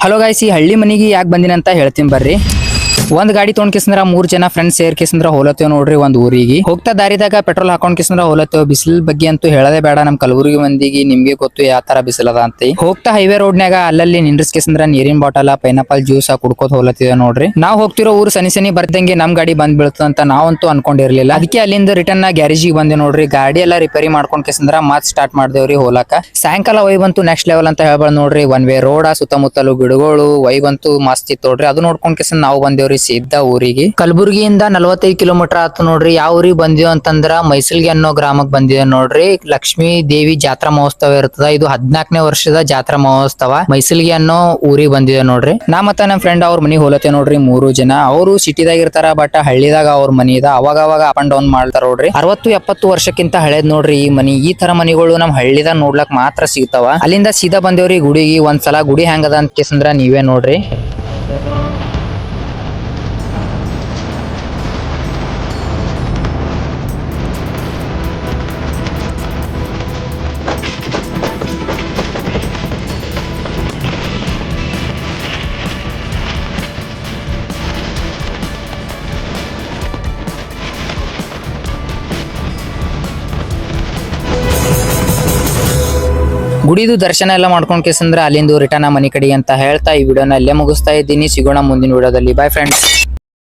Hello guys, ಈ ಹಳ್ಳಿ ಮನಿಗೆ ಯಾಕೆ ಬಂದಿನ ಅಂತ ಹೇಳ್ತೀನಿ ಬರ್ರಿ. ಒಂದ್ ಗಾಡಿ ತೊಗೊಂಡ್ ಕಿಸಂದ್ರ 3 ಜನ ಫ್ರೆಂಡ್ಸ್ ಸೇರ್ ಕಿಸಂದ್ರ ಹೋಲತ್ತೇವ್ ನೋಡ್ರಿ. ಒಂದ್ ಊರಿಗೆ ಹೋಗ್ತಾ ದಾರಿದಾಗ ಪೆಟ್ರೋಲ್ ಹಾಕೊಂಡ್ ಕಿಸಂದ್ರ ಹೋಲತ್ತೇವ್. ಬಿಸಿಲ್ ಬಗ್ಗೆ ಅಂತೂ ಹೇಳದೇ ಬೇಡ. ನಮ್ ಕಲಬುರಗಿ ಮಂದಿಗೆ ನಿಮ್ಗೆ ಗೊತ್ತು ಯಾವ ತರ ಬಿಸಿಲದ ಅಂತ. ಹೋಗ್ತಾ ಹೈವೇ ರೋಡ್ನ್ಯಾಗ ಅಲ್ಲಲ್ಲಿ ನಿಂದ್ರಿಸ್ಕಿಸಂದ್ರ ನೀರಿನ ಬಾಟಲ್, ಪೈನಾಪಲ್ ಜ್ಯೂಸ್ ಕುಡ್ಕೋತ ಹೋಲತ್ತಿದೆ ನೋಡ್ರಿ. ನಾವ್ ಹೋಗ್ತಿರೋ ಊರು ಸನಿ ಬರ್ದಂಗೆ ನಮ್ ಗಾಡಿ ಬಂದ್ ಬೀಳ್ತಂತ ನಾವಂತೂ ಅನ್ಕೊಂಡಿರ್ಲಿಲ್ಲ. ಅದಕ್ಕೆ ಅಲ್ಲಿಂದ ರಿಟರ್ನ್ ಗ್ಯಾರೇಜಿಗೆ ಬಂದೆ ನೋಡ್ರಿ. ಗಾಡಿ ಎಲ್ಲ ರಿಪೇರಿ ಮಾಡ್ಕೊಂಡ್ ಕಿಸಂದ್ರ ಮತ್ ಸ್ಟಾರ್ಟ್ ಮಾಡ್ದೇವ್ರಿ ಹೋಲಾಕ. ಸಾಯಂಕಾಲ ವೈಬ್ ಅಂತೂ ನೆಕ್ಸ್ಟ್ ಲೆವೆಲ್ ಅಂತ ಹೇಳ್ಬಾರ್ದು ನೋಡ್ರಿ. ಒನ್ ವೇ ರೋಡ್, ಸುತ್ತಮುತ್ತಲು ಗಿಡಗಳು, ವೈಬ್ ಅಂತೂ ಮಸ್ತ್ ಇತ್ತು ನೋಡ್ರಿ. ಅದು ನೋಡ್ಕೊಂಡ್ ಕಿಸನ್ ನಾವು ಬಂದೇವ್ರಿ ಸೀದಾ ಊರಿಗೆ. ಕಲಬುರಗಿಯಿಂದ 45 ಕಿಲೋಮೀಟರ್ ಆತು ನೋಡ್ರಿ. ಯಾವ ಊರಿಗೆ ಬಂದಿವ್ ಅಂತಂದ್ರ ಮೈಸಲ್ಗಿ ಅನ್ನೋ ಗ್ರಾಮಕ್ಕೆ ಬಂದಿದೆ ನೋಡ್ರಿ. ಲಕ್ಷ್ಮೀ ದೇವಿ ಜಾತ್ರಾ ಮಹೋತ್ಸವ ಇರ್ತದ. ಇದು 14ನೇ ವರ್ಷದ ಜಾತ್ರಾ ಮಹೋತ್ಸವ. ಮೈಸಲ್ಗಿ ಅನ್ನೋ ಊರಿಗೆ ಬಂದಿದೆ ನೋಡ್ರಿ. ನಾ ಮತ್ತ ನಮ್ಮ ಫ್ರೆಂಡ್ ಅವ್ರ ಮನಿಗೆ ಹೋಲತ್ತೇವ್ ನೋಡ್ರಿ. 3 ಜನ. ಅವರು ಸಿಟಿದಾಗ ಇರ್ತಾರ, ಬಟ್ ಹಳ್ಳಿದಾಗ ಅವ್ರ ಮನಿ ಇದ. ಅವಾಗ ಅಪ್ ಅಂಡ್ ಡೌನ್ ಮಾಡ್ತಾರ ನೋಡ್ರಿ. 60-70 ವರ್ಷಕ್ಕಿಂತ ಹಳೇದ್ ನೋಡ್ರಿ ಈ ಮನಿ. ಈ ತರ ಮನಿಗಳು ನಮ್ ಹಳ್ಳಿದಾಗ ನೋಡ್ಲಕ್ ಮಾತ್ರ ಸಿಗ್ತಾವ. ಅಲ್ಲಿಂದ ಸೀದಾ ಬಂದೇವ್ರಿ ಗುಡಿಗೆ. ಒಂದ್ಸಲ ಗುಡಿ ಹೆಂಗದ ಅಂತ ಕೇಸಂದ್ರ ನೀವೇ ನೋಡ್ರಿ. ಗುಡಿದು ದರ್ಶನ ಎಲ್ಲ ಮಾಡ್ಕೊಂಡ್ ಕೇಸಂದ್ರ ಅಲ್ಲಿಂದ ರಿಟರ್ನ್ ಮನಿ ಕಡೆ ಅಂತ ಹೇಳ್ತಾ ಈ ವಿಡಿಯೋನ ಅಲ್ಲೇ ಮುಗಿಸ್ತಾ ಇದ್ದೀನಿ. ಸಿಗೋಣ ಮುಂದಿನ ವಿಡಿಯೋದಲ್ಲಿ. By friends.